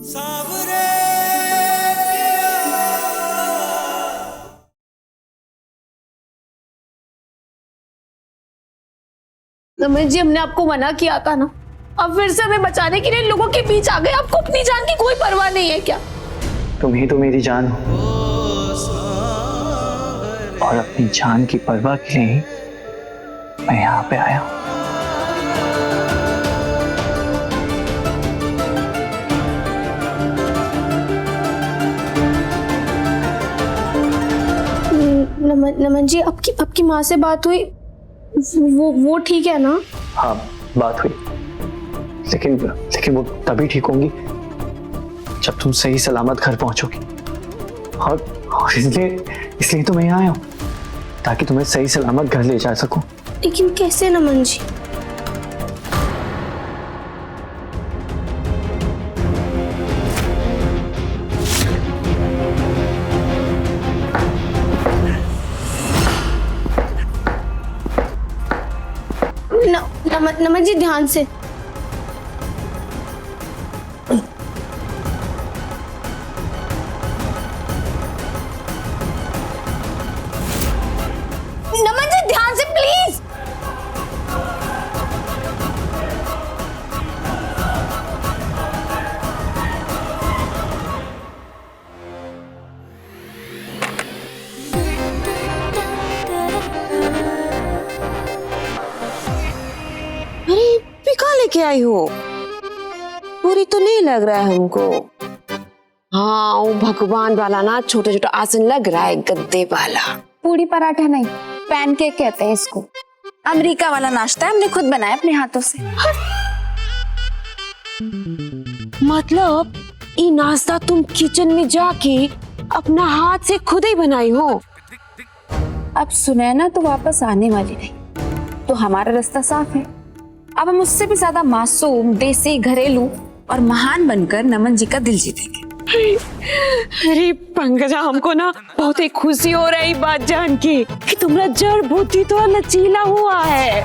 नमन जी, हमने आपको मना किया था ना, अब फिर से हमें बचाने के लिए लोगों के बीच आ गए। आपको अपनी जान की कोई परवाह नहीं है क्या? तुम ही तो मेरी जान हो, और अपनी जान की परवाह के लिए ही मैं यहाँ पे आया हूँ। नमन जी, आपकी माँ से बात हुई? वो ठीक है ना? हाँ, बात हुई, लेकिन वो तभी ठीक होंगी जब तुम सही सलामत घर पहुंचोगी। और इसलिए तो मैं यहाँ आया हूँ, ताकि तुम्हें सही सलामत घर ले जा सकूं। लेकिन कैसे नमन जी? नमन जी, ध्यान से। नमन जी, ध्यान से प्लीज। कहाँ लेके आई हो? पूरी तो नहीं लग रहा है हमको। हाँ, वो भगवान वाला ना, छोटा छोटा आसन लग रहा है, गद्दे वाला। पूरी पराठा नहीं, पैनकेक कहते हैं इसको। अमेरिका वाला नाश्ता है, हमने खुद बनाया अपने हाथों से। मतलब ये नाश्ता तुम किचन में जाके अपना हाथ से खुद ही बनाई हो? अब सुनैना तो वापस आने वाली नहीं, तो हमारा रास्ता साफ है। अब हम उससे भी ज्यादा मासूम, देसी, घरेलू और महान बनकर नमन जी का दिल जीतेंगे। अरे पंकजा, हमको ना बहुत ही खुशी हो रही बात जान के कि तुम्हारा जड़ बुद्धि तो लचीला हुआ है।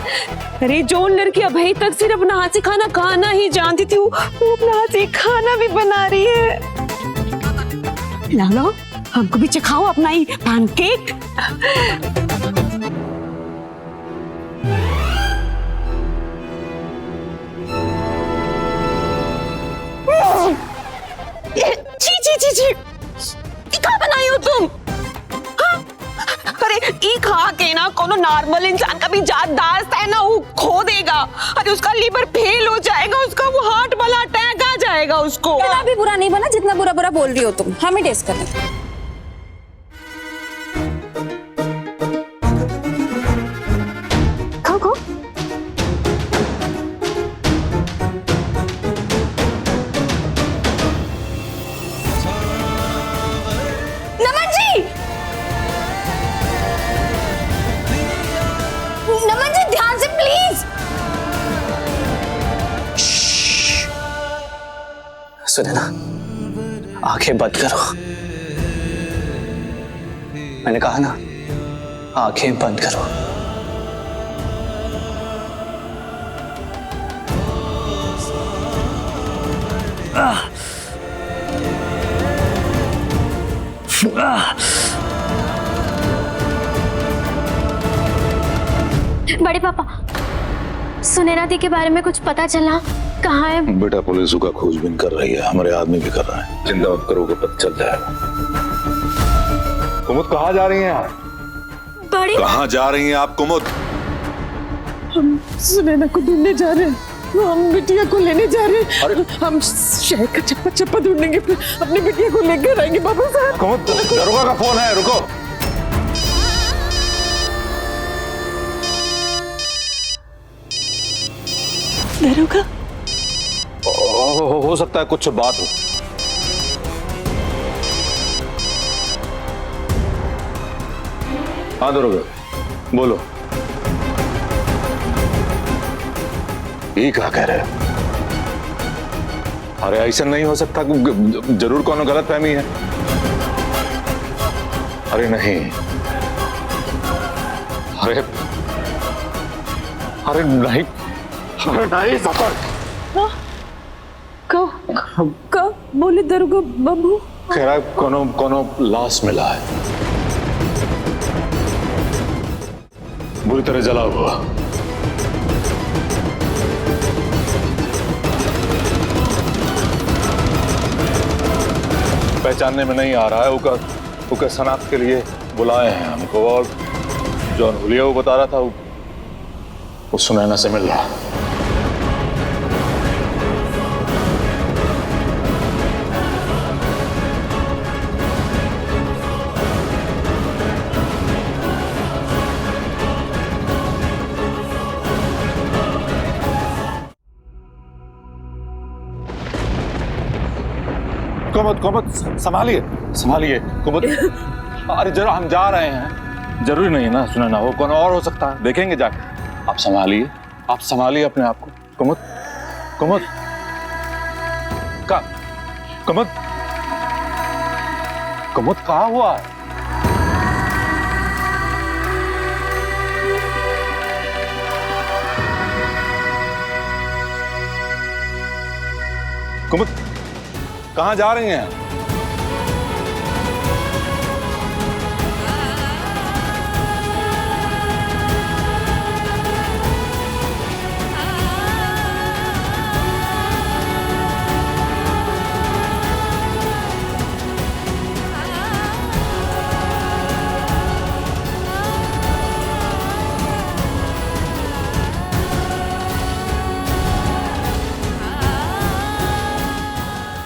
अरे जो लड़की अभी तक सिर्फ अपना हाथ से खाना खाना ही जानती थी, वो अपना हाथ से खाना भी बना रही है। लो, हमको भी चखाओ अपना ही पैनकेक। जी, क्या बनाई हो तुम? हाँ? अरे ई खा के ना कोनो नॉर्मल इंसान का भी याददाश्त है ना, वो खो देगा। अरे उसका लीवर फेल हो जाएगा, उसका वो हार्ट वाला अटैक आ जाएगा उसको। इतना भी बुरा नहीं बना जितना बुरा बुरा बोल रही हो तुम। हमें टेस्ट करने दो। खाओ। नमन जी, ध्यान से प्लीज। सुने ना, आंखें बंद करो। मैंने कहा ना, आंखें बंद करो। बड़े पापा, सुनैना दी के बारे में कुछ पता चला? कहाँ है? बेटा पुलिस का खोजबीन कर रही है, हमारे आदमी भी कर रहा है। चिंता मत करो, पता चल जाएगा। कुमुद, कहाँ जा रही हैं आप? बड़े, कहाँ जा रही हैं आप कुमुद? हम सुनैना को ढूंढने जा रहे हैं, हम बिटिया को लेने जा रहे हैं। अरे हम शहर का चप्पा चप्पा ढूंढेंगे, फिर अपनी बिटिया को लेकर आएंगे। बाबा साहब, कुमुद, दरोगा का फोन है, रुको। दरोगा? हो सकता है कुछ बात हो। हाँ दरोगा, बोलो। ये क्या कह रहे हो? अरे ऐसा नहीं हो सकता, जरूर कोनो गलत फहमी है। अरे नहीं, अरे अरे नहीं, अरे नहीं सफर। कब बोले दरोगा बाबू? कह रहा है कोनो लाश मिला है, बुरी तरह जला हुआ। पहचानने में नहीं आ रहा है। उका शनाख्त के लिए बुलाए हैं हमको, और जो हुलिया वो बता रहा था वो सुनैना से मिल रहा। कुमुद संभालिए संभालिए कुमुद। अरे जरा हम जा रहे हैं, जरूरी नहीं है ना सुनैना, वो कौन और हो सकता है, देखेंगे जाके। आप संभालिए अपने आप को। कुमुद कुमुद कुमुद कुमुद कहाँ हुआ है? कुमुद कहाँ जा रही हैं?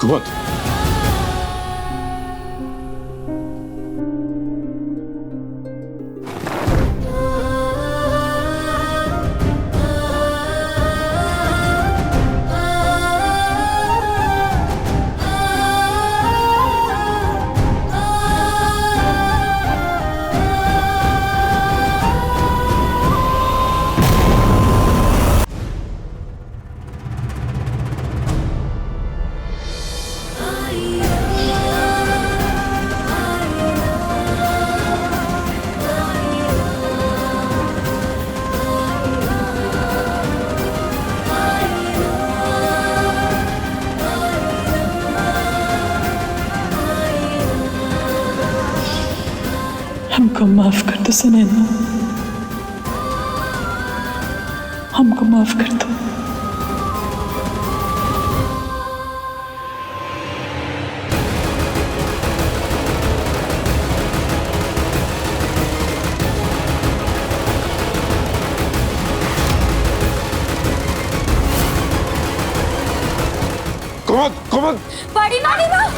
कुमुद हमको माफ कर दो सुनैना, हमको माफ कर दो। कुमुद बड़ी नानी माँ।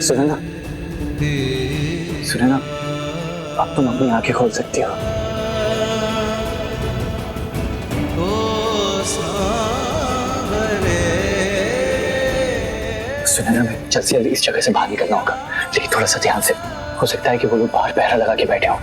सुनैना, सुनैना, अब तुम अपनी आंखें खोल सकती हो। सुनैना, मैं जल्द से जल्द इस जगह से बाहर निकलना होगा, लेकिन थोड़ा सा ध्यान से। हो सकता है कि वो लोग बाहर पहरा लगा के बैठे हों।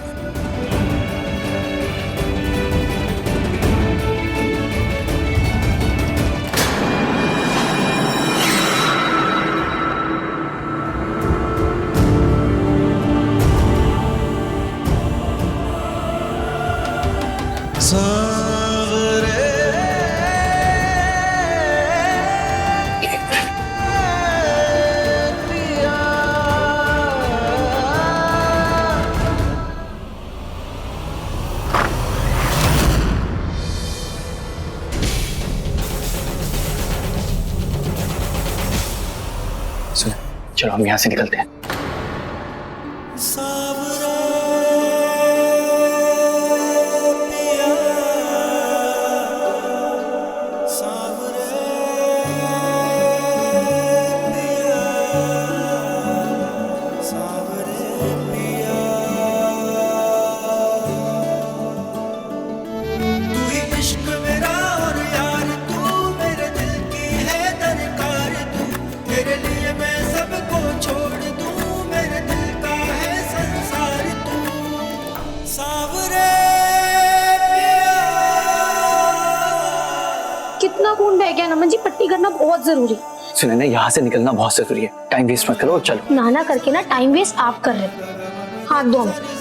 चलो हम यहाँ से निकलते हैं। है क्या नमन जी, पट्टी करना बहुत जरूरी है। सुनैना, यहाँ से निकलना बहुत जरूरी है, टाइम वेस्ट मत करो, चलो। नाना करके ना टाइम वेस्ट आप कर रहे हो। हाथ दो हमें।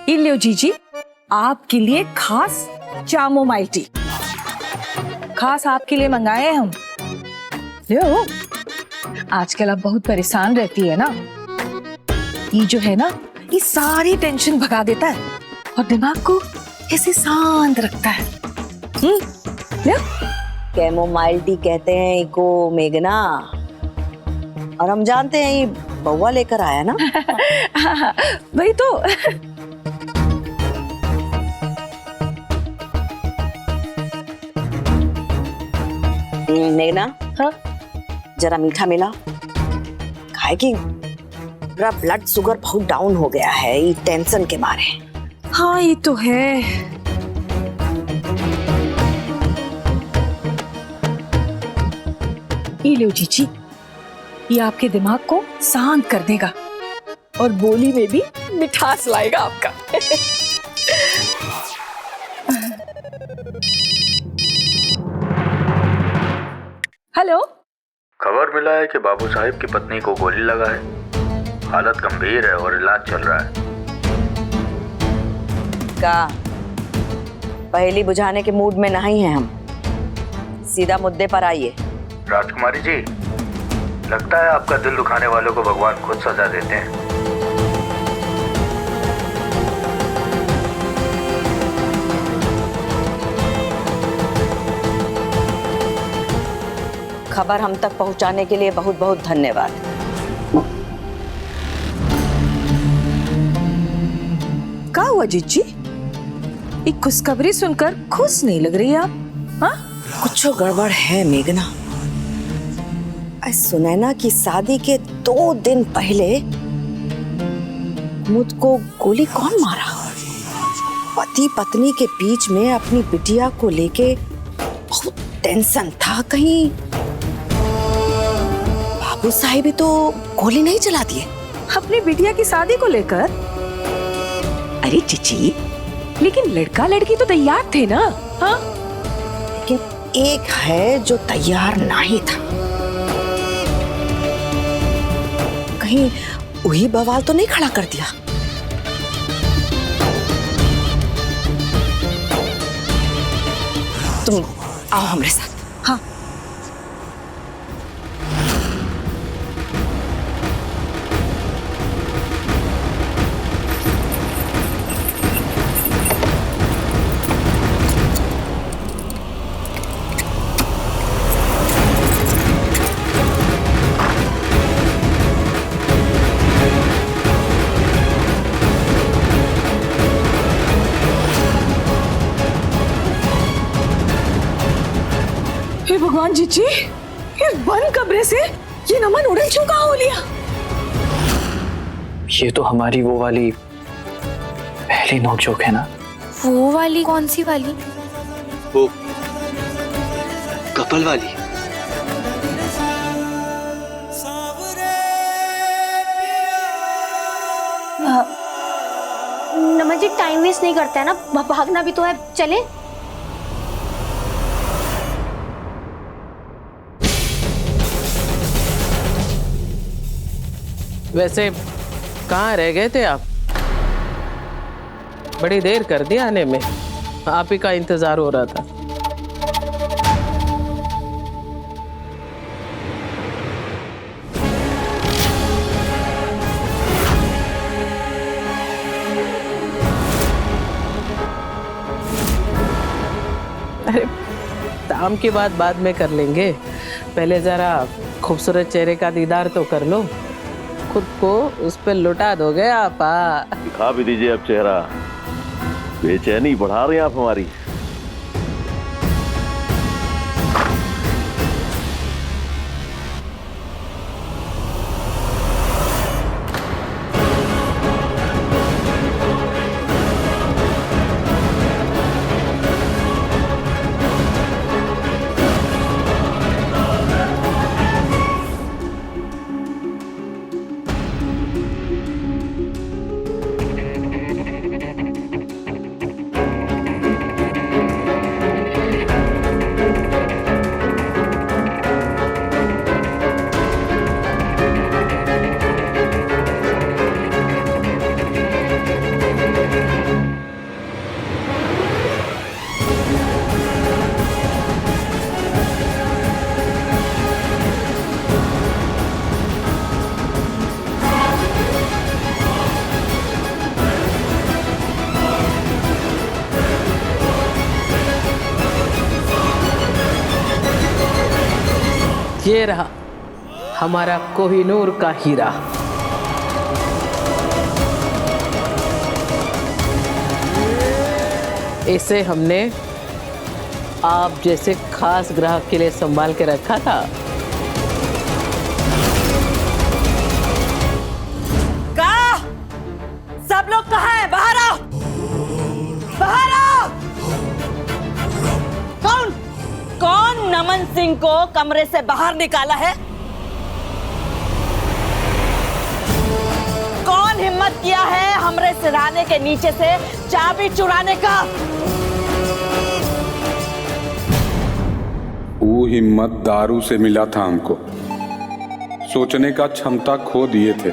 ये लो जीजी, आपके लिए खास चामोमाइल टी, खास आपके लिए मंगाए हैं हम। लो, आजकल आप बहुत परेशान रहती है ना, ये जो है ना, ये सारी टेंशन भगा देता है और दिमाग को ऐसे शांत रखता है। लो, कैमोमाइल टी कहते हैं इको मेघना, और हम जानते हैं ये बउआ लेकर आया ना। वही तो। मेघना, हाँ? जरा मीठा मिला, खाए कि मेरा ब्लड शुगर बहुत डाउन हो गया है ये टेंशन के मारे। हाँ ये तो है। ये लो जीजी, ये आपके दिमाग को शांत कर देगा और बोली में भी मिठास लाएगा आपका। हेलो, खबर मिला है कि बाबू साहिब की पत्नी को गोली लगा है, हालत गंभीर है और इलाज चल रहा है। का पहेली बुझाने के मूड में नहीं है हम, सीधा मुद्दे पर आइए। राजकुमारी जी, लगता है आपका दिल दुखाने वालों को भगवान खुद सजा देते हैं। खबर हम तक पहुंचाने के लिए बहुत बहुत धन्यवाद। क्या हुआ जीजी? एक खुशखबरी सुनकर खुश नहीं लग रही आप? हाँ? कुछ गड़बड़ है मेघना। सुनैना की शादी के 2 दिन पहले मुझको गोली कौन मारा? पति पत्नी के बीच में अपनी बिटिया को लेके बहुत टेंशन था, कहीं बाबू साहिब भी तो गोली नहीं चला दिए अपनी बिटिया की शादी को लेकर? अरे चिची, लेकिन लड़का लड़की तो तैयार थे ना? हाँ? लेकिन एक है जो तैयार नहीं था। कहीं वही बवाल तो नहीं खड़ा कर दिया? तुम आओ हमारे साथ। हाँ। हे भगवान जीजी, इस बंद कमरे से ये नमन उड़न क्यों कहाँ हो लिया? ये तो हमारी वो वाली पहली नोकझोंक है ना। वो वाली कौन सी वाली? वो कपल वाली। नमन जी, टाइम वेस्ट नहीं करते है ना, भागना भी तो है, चले? वैसे कहाँ रह गए थे आप? बड़ी देर कर दी आने में, आप ही का इंतजार हो रहा था। काम की बात बाद में कर लेंगे, पहले जरा खूबसूरत चेहरे का दीदार तो कर लो। खुद को उस पर लुटा दोगे आप? दिखा भी दीजिए अब चेहरा, बेचैनी बढ़ा रहे हैं आप हमारी। ये रहा हमारा कोहिनूर का हीरा। इसे हमने आप जैसे खास ग्राहक के लिए संभाल के रखा था। कहा? सब लोग कहाँ हैं? बाहर आओ! बाहर आओ! कौन नमन सिंह को कमरे से बाहर निकाला है? कौन हिम्मत किया है हमरे सिरहाने के नीचे से चाबी चुराने का? वो हिम्मत दारू से मिला था हमको। सोचने का क्षमता खो दिए थे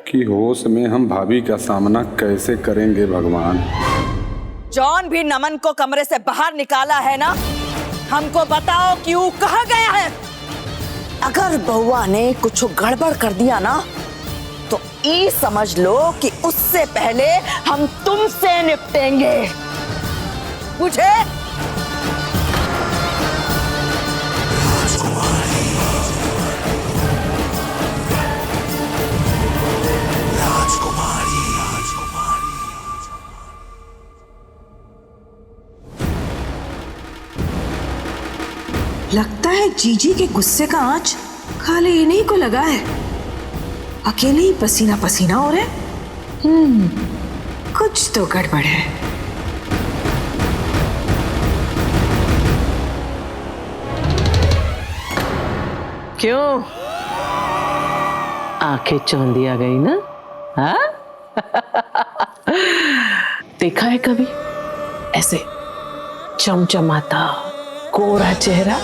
कि होश में हम भाभी का सामना कैसे करेंगे। भगवान, जॉन भी नमन को कमरे से बाहर निकाला है ना? हमको बताओ कि वो कहाँ गया है? अगर बउआ ने कुछ गड़बड़ कर दिया ना तो ये समझ लो कि उससे पहले हम तुमसे निपटेंगे, बुझे? लगता है जीजी के गुस्से का आंच खाली इन्हीं को लगा है। अकेले ही पसीना पसीना हो रहे। कुछ तो गड़बड़ है। क्यों आंखें चौंधिया गई ना? हाँ? देखा है कभी ऐसे चमचमाता कोरा चेहरा?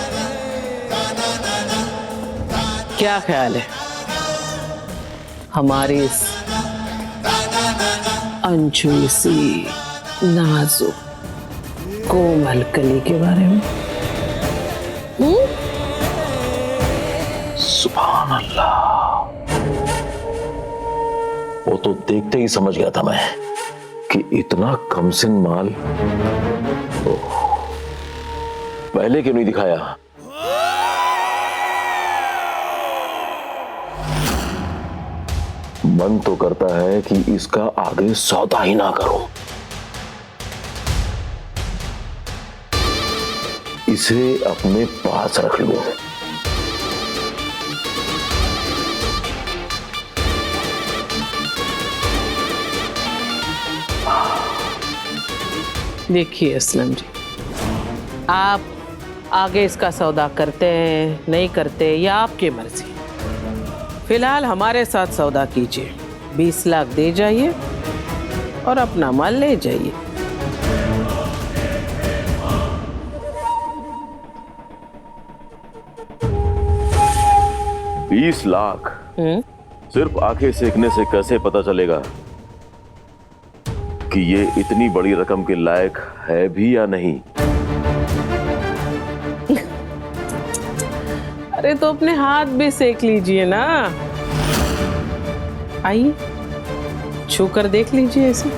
क्या ख्याल है हमारी इस अनछुई सी नाजुक कोमल कली के बारे में? सुभान अल्लाह, वो तो देखते ही समझ गया था मैं कि इतना कमसिन माल पहले क्यों नहीं दिखाया। मन तो करता है कि इसका आगे सौदा ही ना करूं, इसे अपने पास रख लूं। देखिए असलम जी, आप आगे इसका सौदा करते हैं नहीं करते या आपकी मर्जी। फिलहाल हमारे साथ सौदा कीजिए, 20 लाख दे जाइए और अपना माल ले जाइए। $20 लाख सिर्फ आंखें सेकने से कैसे पता चलेगा कि ये इतनी बड़ी रकम के लायक है भी या नहीं? अरे तो अपने हाथ भी सेक लीजिए ना। आइए छू कर देख लीजिए इसे।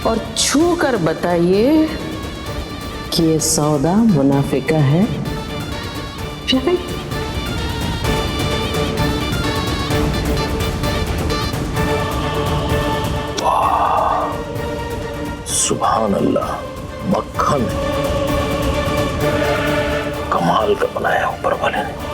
और छू कर बताइए कि ये सौदा मुनाफे का है या नहीं। सुभान अल्लाह, मक्खन कमाल का बनाया ऊपर वाले ने।